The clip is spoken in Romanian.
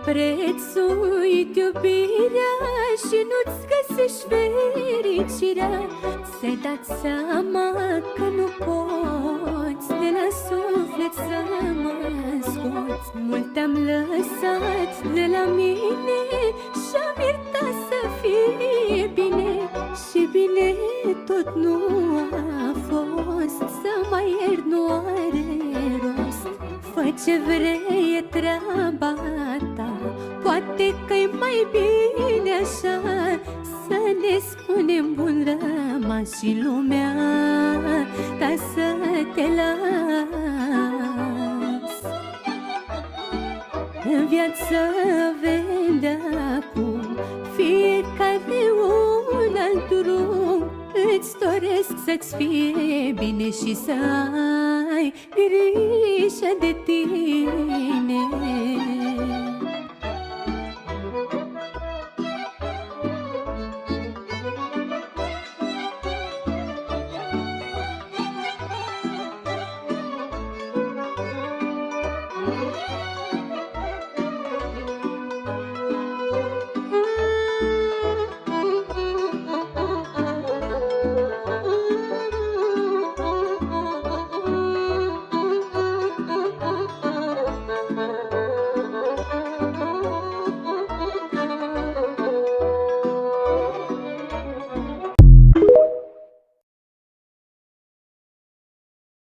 prețuit iubirea și nu-ți găsești fericirea, ți-ai dat seama că nu poți de la suflet să mă scoți. Mult te-am lăsat de la mine și-am iertat să fie bine, și bine tot nu a fost, să mai iert nu are rost. Fă ce vrei, e treaba ta, poate că-i mai bine așa, să ne spunem bun rămas și lumea ta să te las. În viață vede acum fiecare un alt drum, îți doresc să-ți fie bine și să ai grijă de tine.